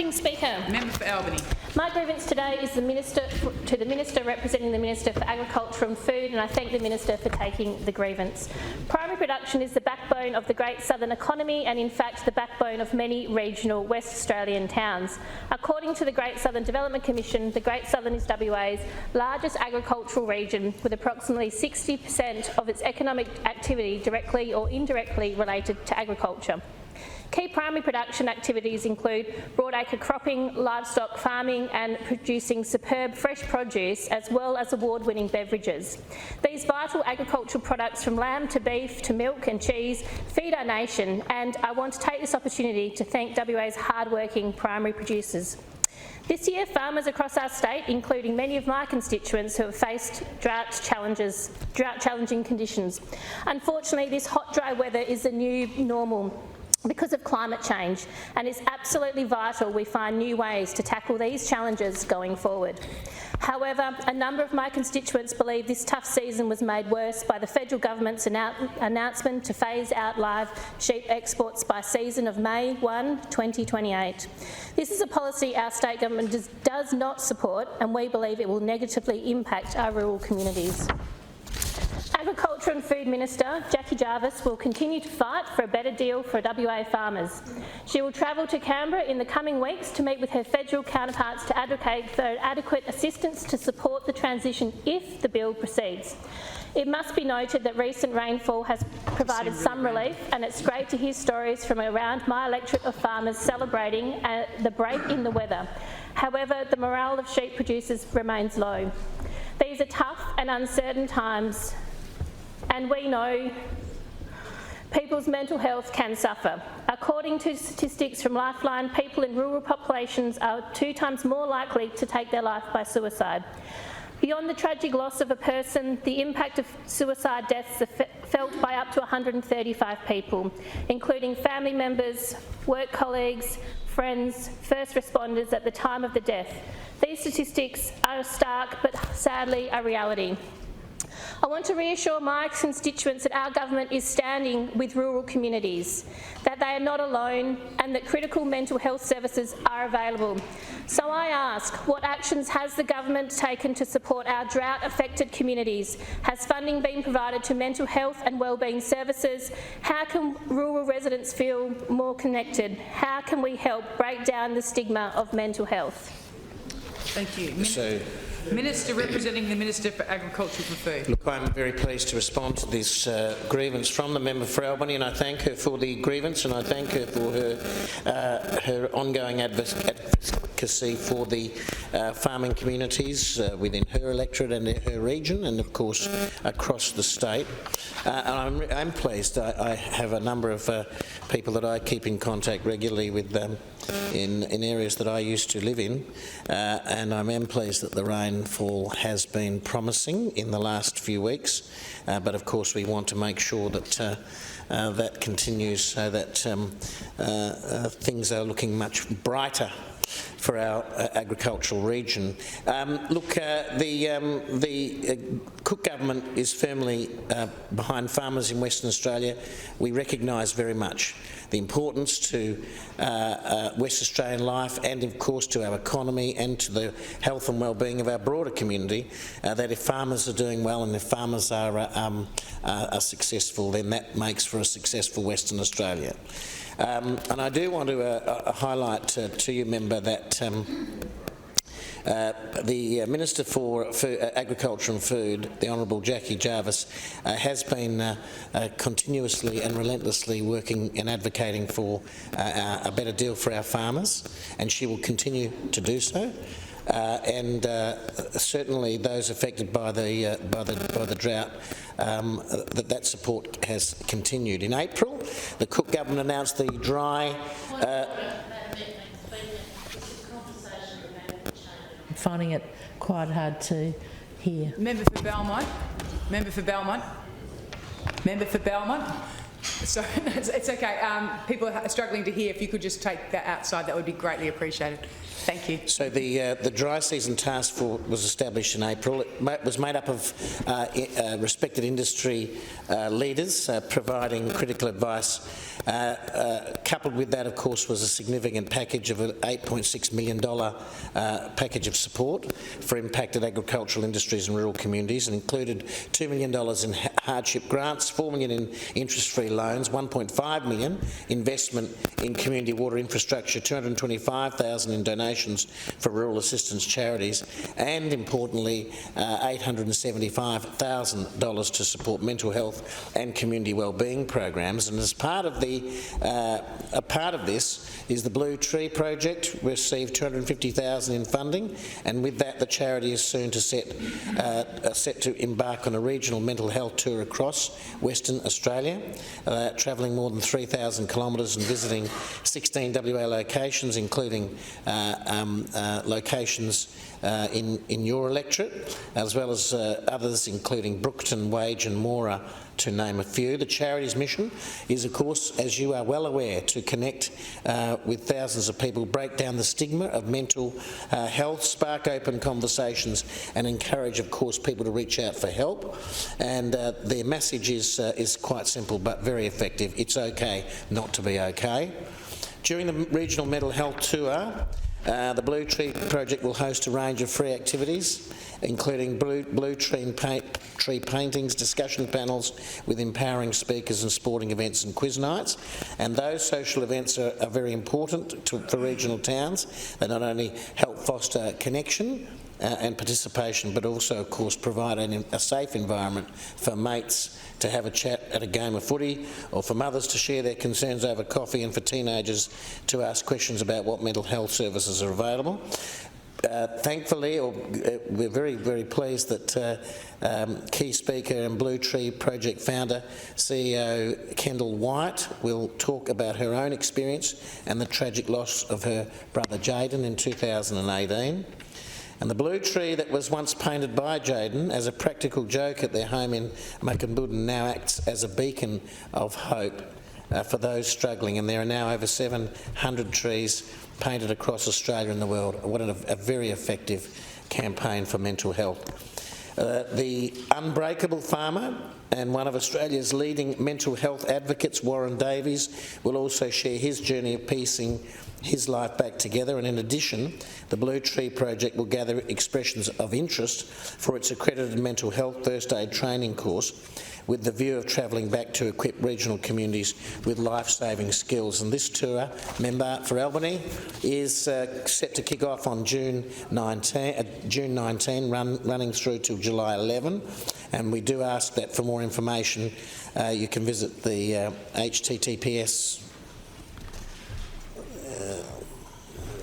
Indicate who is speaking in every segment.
Speaker 1: Acting Speaker.
Speaker 2: Member for Albany.
Speaker 1: My grievance today is to the Minister representing the Minister for Agriculture and Food, and I thank the Minister for taking the grievance. Primary production is the backbone of the Great Southern economy and in fact the backbone of many regional West Australian towns. According to the Great Southern Development Commission, the Great Southern is WA's largest agricultural region, with approximately 60% of its economic activity directly or indirectly related to agriculture. Key primary production activities include broadacre cropping, livestock farming and producing superb fresh produce, as well as award-winning beverages. These vital agricultural products, from lamb to beef to milk and cheese, feed our nation, and I want to take this opportunity to thank WA's hard-working primary producers. This year, farmers across our state, including many of my constituents who have faced drought-challenging conditions. Unfortunately, this hot, dry weather is the new normal because of climate change, and it's absolutely vital we find new ways to tackle these challenges going forward. However, a number of my constituents believe this tough season was made worse by the federal government's announcement to phase out live sheep exports by season of May 1, 2028. This is a policy our state government does not support, and we believe it will negatively impact our rural communities. Agriculture and Food Minister Jackie Jarvis will continue to fight for a better deal for WA farmers. She will travel to Canberra in the coming weeks to meet with her federal counterparts to advocate for adequate assistance to support the transition if the bill proceeds. It must be noted that recent rainfall has provided some relief, and it's great to hear stories from around my electorate of farmers celebrating the break in the weather. However, the morale of sheep producers remains low. These are tough and uncertain times, and we know people's mental health can suffer. According to statistics from Lifeline, people in rural populations are 2 times more likely to take their life by suicide. Beyond the tragic loss of a person, the impact of suicide deaths are felt by up to 135 people, including family members, work colleagues, friends, first responders at the time of the death. These statistics are stark but sadly a reality. I want to reassure my constituents that our government is standing with rural communities, that they are not alone, and that critical mental health services are available. So I ask, what actions has the government taken to support our drought-affected communities? Has funding been provided to mental health and wellbeing services? How can rural residents feel more connected? How can we help break down the stigma of mental health?
Speaker 2: Thank you. Minister representing the Minister for Agriculture and Food.
Speaker 3: Look, I'm very pleased to respond to this grievance from the member for Albany, and I thank her for the grievance, and I thank her for her ongoing advocacy for the farming communities within her electorate and her region, and of course across the state. And I'm pleased. I have a number of people that I keep in contact regularly with in areas that I used to live in, and I'm pleased that the rainfall has been promising in the last few weeks, but of course we want to make sure that that continues, so that things are looking much brighter for our agricultural region. Look, the Cook government is firmly behind farmers in Western Australia. We recognise very much the importance to West Australian life, and of course to our economy and to the health and wellbeing of our broader community, that if farmers are doing well and if farmers are successful, then that makes for a successful Western Australia. And I do want to highlight to you, member, that the Minister for Agriculture and Food, the Hon Jackie Jarvis, has been continuously and relentlessly working and advocating for a better deal for our farmers, and she will continue to do so. And certainly those affected by the drought, that support has continued. In April, the Cook government announced the dry.
Speaker 4: I'm finding it quite hard to hear.
Speaker 2: Member for Belmont. Member for Belmont. Member for Belmont. Sorry, it's okay. People are struggling to hear. If you could just take that outside, that would be greatly appreciated. Thank you.
Speaker 3: So the dry season task force was established in April. It was made up of respected industry leaders providing critical advice. Coupled with that, of course, was a significant package of an $8.6 million package of support for impacted agricultural industries and rural communities, and included $2 million in hardship grants, $4 million in interest-free loans, $1.5 million investment in community water infrastructure, $225,000 in donations for rural assistance charities, and importantly $875,000 to support mental health and community wellbeing programs. And as part of a part of this is the Blue Tree project, received $250,000 in funding, and with that the charity is soon to set to embark on a regional mental health tour across Western Australia, travelling more than 3,000 kilometres and visiting 16 WA locations, including locations in your electorate, as well as others including Brookton, Wage and Mora, to name a few. The charity's mission is, of course, as you are well aware, to connect with thousands of people, break down the stigma of mental health, spark open conversations and encourage, of course, people to reach out for help. And their message is quite simple but very effective. It's okay not to be okay. During the regional mental health tour, the Blue Tree project will host a range of free activities, including blue tree paintings, discussion panels with empowering speakers and sporting events and quiz nights. And those social events are very important for regional towns. They not only help foster connection and participation, but also, of course, provide a safe environment for mates to have a chat at a game of footy, or for mothers to share their concerns over coffee, and for teenagers to ask questions about what mental health services are available. Thankfully, we're very, very pleased that key speaker and Blue Tree project founder, CEO Kendall White, will talk about her own experience and the tragic loss of her brother Jaden in 2018. And the blue tree that was once painted by Jaden as a practical joke at their home in Mukinbudin now acts as a beacon of hope for those struggling, and there are now over 700 trees painted across Australia and the world. What a very effective campaign for mental health. The unbreakable farmer and one of Australia's leading mental health advocates, Warren Davies, will also share his journey of piecing his life back together. And in addition, the Blue Tree project will gather expressions of interest for its accredited mental health first aid training course, with the view of travelling back to equip regional communities with life-saving skills. And this tour, member for Albany, is set to kick off on June 19, running through till July 11. And we do ask that for more information you can visit the https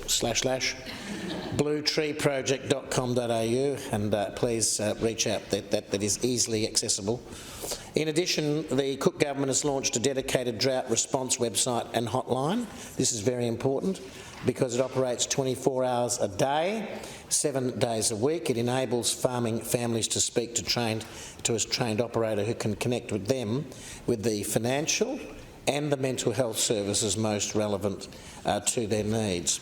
Speaker 3: /bluetreeproject.com.au, and please reach out. That is easily accessible. In addition, the Cook Government has launched a dedicated drought response website and hotline. This is very important because it operates 24 hours a day, 7 days a week. It enables farming families to speak to a trained operator who can connect with them with the financial and the mental health services most relevant to their needs.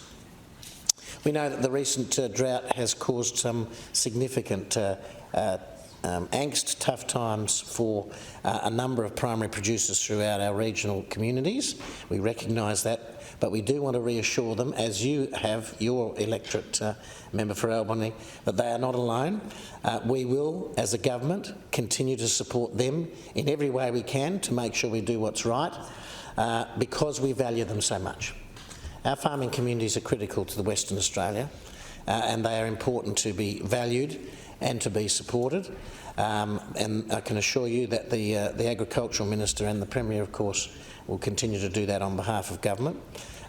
Speaker 3: We know that the recent drought has caused some significant angst, tough times for a number of primary producers throughout our regional communities. We recognise that, but we do want to reassure them, as you have your electorate member for Albany, that they are not alone. We will, as a government, continue to support them in every way we can to make sure we do what's right, because we value them so much. Our farming communities are critical to the Western Australia, and they are important to be valued and to be supported. And I can assure you that the Agricultural Minister and the Premier, of course, will continue to do that on behalf of government.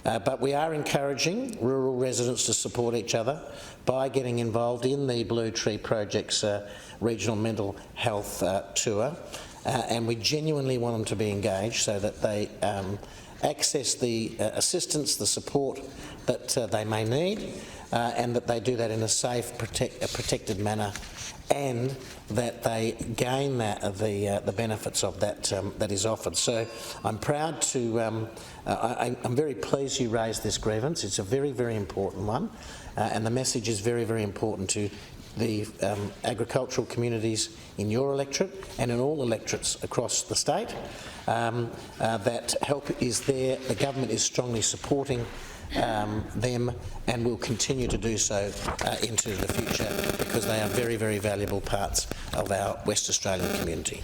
Speaker 3: But we are encouraging rural residents to support each other by getting involved in the Blue Tree Project's regional mental health tour, and we genuinely want them to be engaged so that they access the assistance, the support that they may need, and that they do that in a safe, protected manner, and that they gain the benefits of that that is offered. So I'm proud to, I'm very pleased you raised this grievance. It's a very, very important one, and the message is very, very important to the agricultural communities in your electorate and in all electorates across the state. That help is there. The government is strongly supporting them and will continue to do so into the future, because they are very, very valuable parts of our West Australian community.